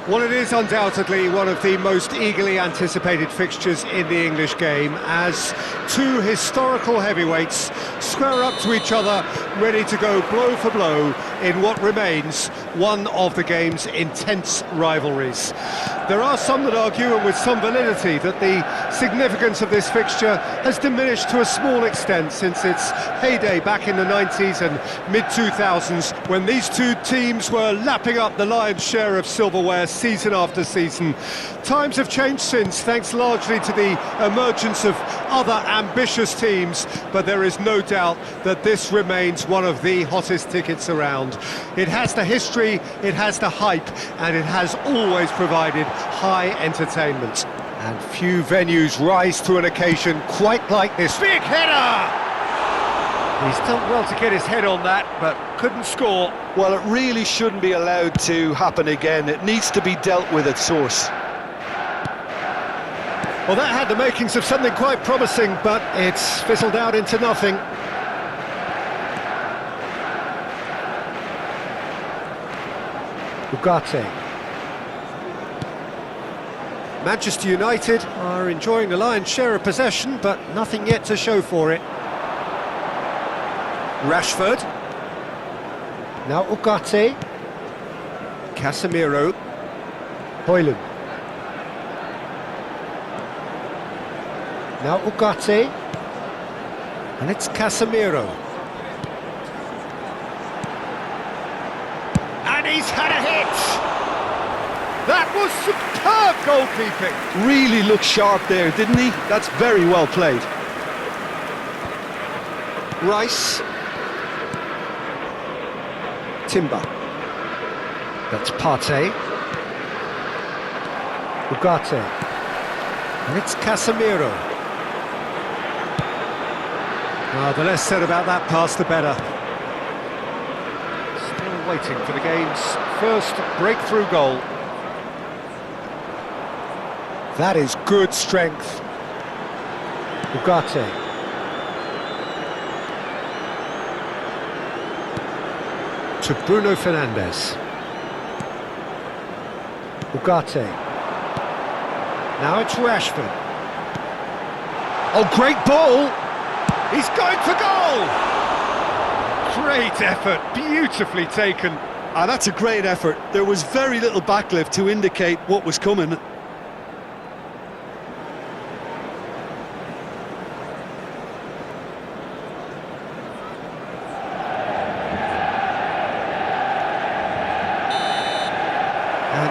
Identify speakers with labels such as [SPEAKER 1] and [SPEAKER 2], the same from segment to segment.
[SPEAKER 1] Well, it is undoubtedly one of the most eagerly anticipated fixtures in the English game, as two historical heavyweights square up to each other, ready to go blow for blow in what remains one of the game's intense rivalries. There are some that argue, and with some validity, that the significance of this fixture has diminished to a small extent since its heyday back in the 90s and mid-2000s, when these two teams were lapping up the lion's share of silverware season after season. Times have changed since, thanks largely to the emergence of other ambitious teams, but there is no doubt that this remains one of the hottest tickets around. It has the history, it has the hype, and it has always provided high entertainment. And few venues rise to an occasion quite like this. Big header! He's done well to get his head on that, but couldn't score.
[SPEAKER 2] Well, it really shouldn't be allowed to happen again. It needs to be dealt with at source.
[SPEAKER 1] Well, that had the makings of something quite promising, but it's fizzled out into nothing. Ugarte. Manchester United are enjoying the lion's share of possession, but nothing yet to show for it. Rashford. Now Ugarte. Casemiro. Højlund. Now Ugarte. And it's Casemiro. And he's had a hit! That was superb goalkeeping!
[SPEAKER 2] Really looked sharp there, didn't he? That's very well played.
[SPEAKER 1] Rice. Timber. That's Partey. Ugarte. And it's Casemiro. The less said about that pass, the better. Still waiting for the game's first breakthrough goal. That is good strength. Ugarte. To Bruno Fernandes. Ugarte. Now it's Rashford. Oh, great ball! He's going for goal! Great effort, beautifully taken.
[SPEAKER 2] That's a great effort. There was very little backlift to indicate what was coming.
[SPEAKER 1] And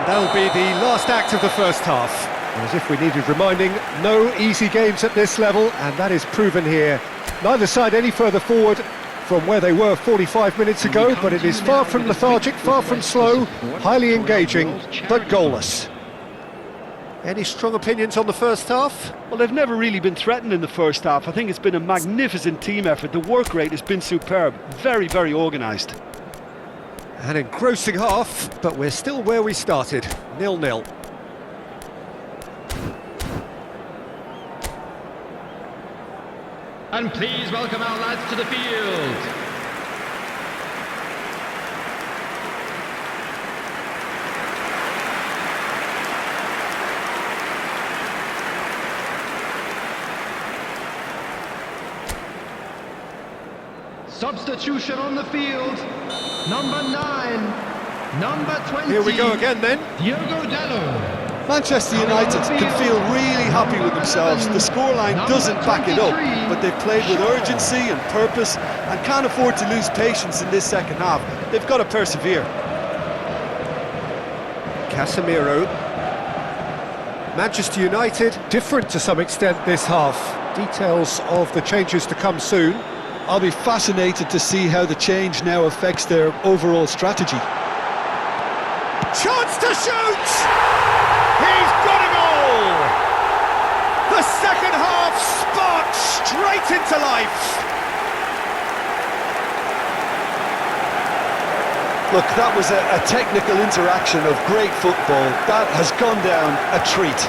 [SPEAKER 1] that'll be the last act of the first half. As if we needed reminding, no easy games at this level, and that is proven here. Neither side any further forward from where they were 45 minutes ago, but it is far from lethargic, far from slow, highly engaging, but goalless. Any strong opinions on the first half?
[SPEAKER 2] Well, they've never really been threatened in the first half. I think it's been a magnificent team effort. The work rate has been superb. Very, very organised.
[SPEAKER 1] An engrossing half, but we're still where we started, 0-0.
[SPEAKER 3] And please welcome our lads to the field. Substitution on the field. Number 9. Number 20.
[SPEAKER 1] Here we go again then.
[SPEAKER 3] Diogo Dallo.
[SPEAKER 2] Manchester United can feel really happy with themselves. The scoreline doesn't back it up, but they've played with urgency and purpose and can't afford to lose patience in this second half. They've got to persevere.
[SPEAKER 1] Casemiro. Manchester United, different to some extent this half. Details of the changes to come soon.
[SPEAKER 2] I'll be fascinated to see how the change now affects their overall strategy.
[SPEAKER 1] Chance to shoot! He's got a goal! The second half sparked straight into life.
[SPEAKER 2] Look, that was a technical interaction of great football. That has gone down a treat.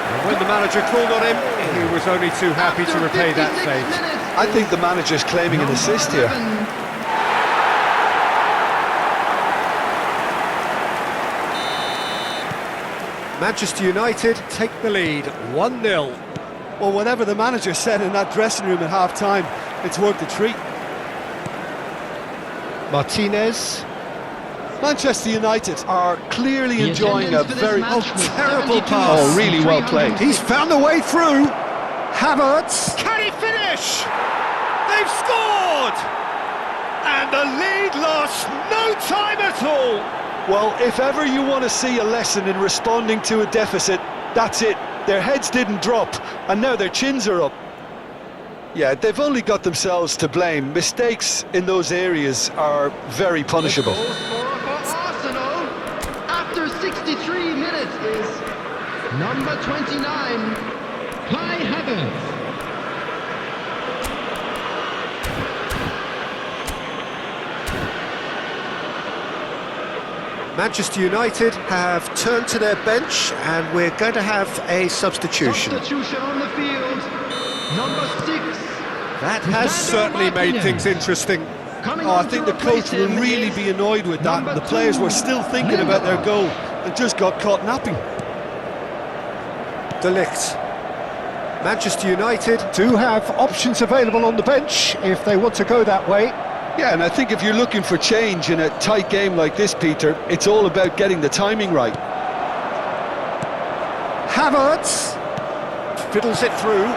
[SPEAKER 1] And when the manager called on him, he was only too happy to repay that fate.
[SPEAKER 2] I think the manager's claiming an assist here.
[SPEAKER 1] Manchester United take the lead, 1-0.
[SPEAKER 2] Well, whatever the manager said in that dressing room at half-time, it's worked a treat.
[SPEAKER 1] Martinez.
[SPEAKER 2] Manchester United are clearly enjoying a very
[SPEAKER 1] terrible pass.
[SPEAKER 2] Oh, really well played.
[SPEAKER 1] He's found a way through. Havertz. Can he finish? They've scored! And the lead lost no time at all.
[SPEAKER 2] Well, if ever you want to see a lesson in responding to a deficit, that's it. Their heads didn't drop, and now their chins are up. Yeah, they've only got themselves to blame. Mistakes in those areas are very punishable.
[SPEAKER 3] The goal scorer for Arsenal after 63 minutes is number 29, Kai Havertz.
[SPEAKER 1] Manchester United have turned to their bench, and we're going to have a substitution.
[SPEAKER 3] Substitution on the field, number 6.
[SPEAKER 1] That has certainly made things interesting.
[SPEAKER 2] Oh, I think the coach will really be annoyed with that. The players were still thinking about their goal and just got caught napping.
[SPEAKER 1] De Ligt. Manchester United do have options available on the bench if they want to go that way.
[SPEAKER 2] Yeah, and I think if you're looking for change in a tight game like this, Peter, it's all about getting the timing right.
[SPEAKER 1] Havertz fiddles it through.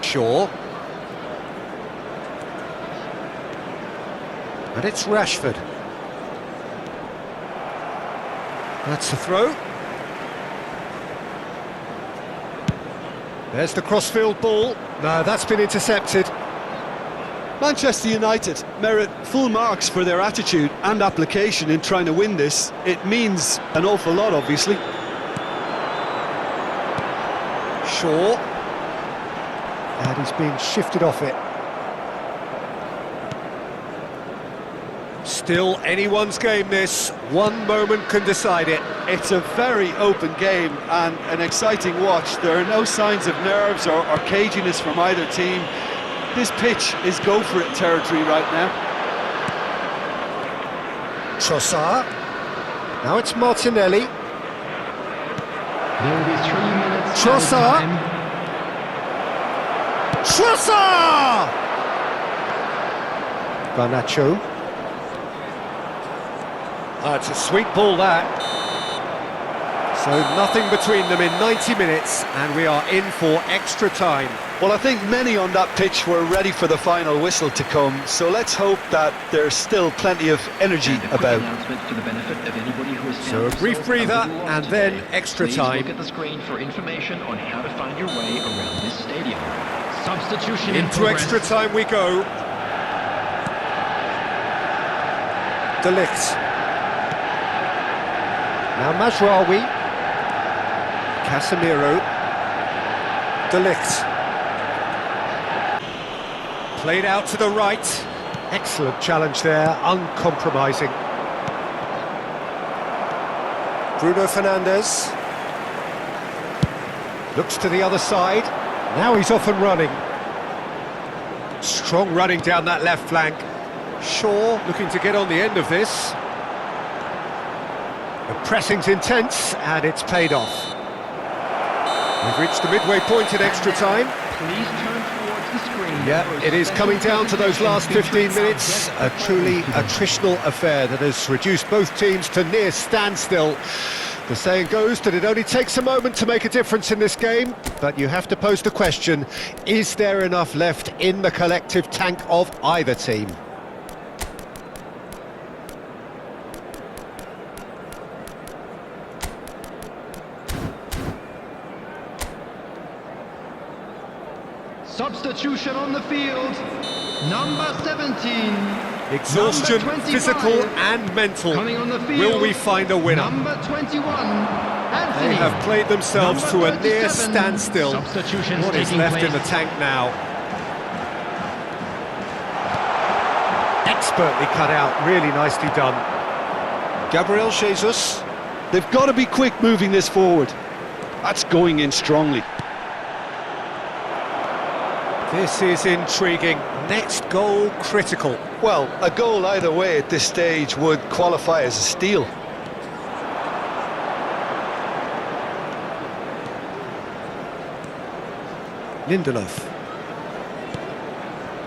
[SPEAKER 1] Shaw. And it's Rashford. That's the throw. There's the crossfield ball. No, that's been intercepted.
[SPEAKER 2] Manchester United merit full marks for their attitude and application in trying to win this. It means an awful lot, obviously.
[SPEAKER 1] Shaw. And he's been shifted off it. Still anyone's game, this. One moment can decide it.
[SPEAKER 2] It's a very open game and an exciting watch. There are no signs of nerves or caginess from either team. This pitch is go-for-it territory right now.
[SPEAKER 1] Trossard. Now it's Martinelli.
[SPEAKER 3] There will be 3 minutes.
[SPEAKER 1] Trossard. Trossard! Garnacho. It's a sweet ball, that. So nothing between them in 90 minutes, and we are in for extra time.
[SPEAKER 2] Well, I think many on that pitch were ready for the final whistle to come, so let's hope that there's still plenty of energy about.
[SPEAKER 1] So a brief breather, and then extra time.
[SPEAKER 4] Look at the screen for information on how to find your way around this stadium.
[SPEAKER 3] Substitution
[SPEAKER 1] Into extra time we go. De Ligt. Now Mazraoui. Casemiro. De Ligt. Played out to the right. Excellent challenge there, uncompromising. Bruno Fernandes. Looks to the other side. Now he's off and running. Strong running down that left flank. Shaw looking to get on the end of this. The pressing's intense, and it's paid off. We've reached the midway point in extra time.
[SPEAKER 4] Please turn towards the screen.
[SPEAKER 1] Yeah, it is coming down to those last 15 minutes. A truly attritional affair that has reduced both teams to near standstill. The saying goes that it only takes a moment to make a difference in this game, but you have to pose the question, is there enough left in the collective tank of either team?
[SPEAKER 3] Substitution on the field, number 17.
[SPEAKER 1] Exhaustion,
[SPEAKER 3] number 25,
[SPEAKER 1] physical and mental.
[SPEAKER 3] coming on the field,
[SPEAKER 1] Will we find a winner?
[SPEAKER 3] Number 21, Anthony.
[SPEAKER 1] They have played themselves
[SPEAKER 3] Number
[SPEAKER 1] to a near
[SPEAKER 3] 27.
[SPEAKER 1] standstill.
[SPEAKER 3] Substitutions
[SPEAKER 1] What is
[SPEAKER 3] taking
[SPEAKER 1] left in
[SPEAKER 3] place.
[SPEAKER 1] the tank now? Expertly cut out, really nicely done. Gabriel Jesus.
[SPEAKER 2] They've got to be quick moving this forward. That's going in strongly.
[SPEAKER 1] This is intriguing. Next goal critical.
[SPEAKER 2] Well, a goal either way at this stage would qualify as a steal.
[SPEAKER 1] Lindelof.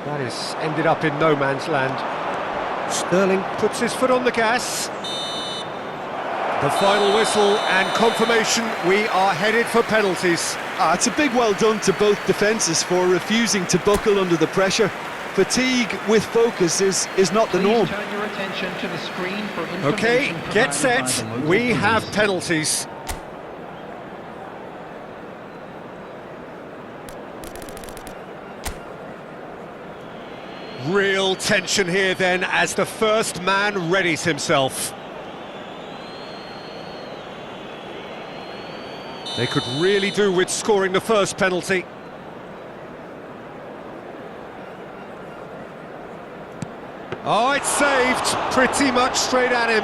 [SPEAKER 1] That has ended up in no man's land. Sterling puts his foot on the gas. The final whistle and confirmation we are headed for penalties.
[SPEAKER 2] It's a big well done to both defences for refusing to buckle under the pressure. Fatigue with focus is not the norm.
[SPEAKER 4] Please turn your attention to the screen for
[SPEAKER 1] Okay,
[SPEAKER 4] information
[SPEAKER 1] get
[SPEAKER 4] provided
[SPEAKER 1] set.
[SPEAKER 4] by the local
[SPEAKER 1] We have
[SPEAKER 4] police.
[SPEAKER 1] penalties. Real tension here then as the first man readies himself. They could really do with scoring the first penalty. Oh, it's saved, pretty much straight at him.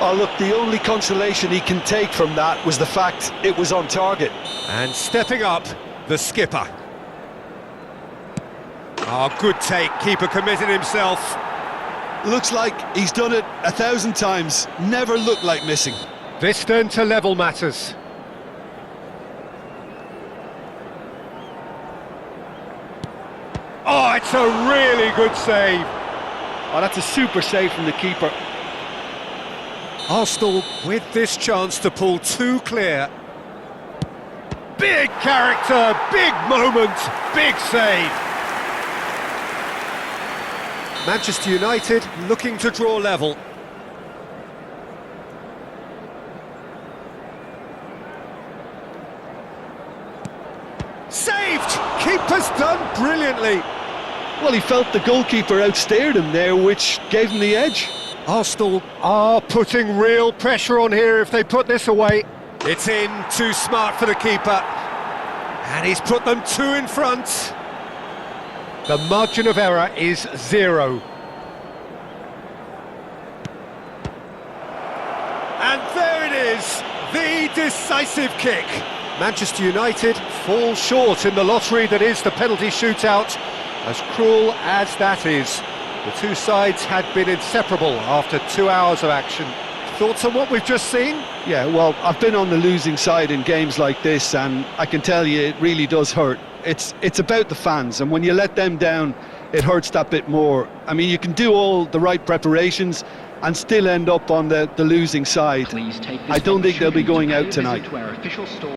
[SPEAKER 2] Oh, look, the only consolation he can take from that was the fact it was on target.
[SPEAKER 1] And stepping up, the skipper. Oh, good take, keeper committed himself.
[SPEAKER 2] Looks like he's done it 1,000 times, never looked like missing.
[SPEAKER 1] This then to level matters. Oh, it's a really good save.
[SPEAKER 2] Oh, that's a super save from the keeper.
[SPEAKER 1] Arsenal with this chance to pull two clear. Big character, big moment, big save. Manchester United looking to draw level. Saved! Keeper's done brilliantly.
[SPEAKER 2] Well, he felt the goalkeeper outstared him there, which gave him the edge.
[SPEAKER 1] Arsenal are putting real pressure on here if they put this away. It's in, too smart for the keeper. And he's put them two in front. The margin of error is 0. And there it is, the decisive kick. Manchester United fall short in the lottery that is the penalty shootout. As cruel as that is, the two sides had been inseparable after 2 hours of action. Thoughts on what we've just seen?
[SPEAKER 2] Yeah, well, I've been on the losing side in games like this, and I can tell you it really does hurt. It's about the fans, and when you let them down, it hurts that bit more. I mean, you can do all the right preparations and still end up on the losing side.
[SPEAKER 4] Please take this
[SPEAKER 2] I don't think they'll be going out
[SPEAKER 4] opportunity to pay a
[SPEAKER 2] tonight.
[SPEAKER 4] visit to our official store.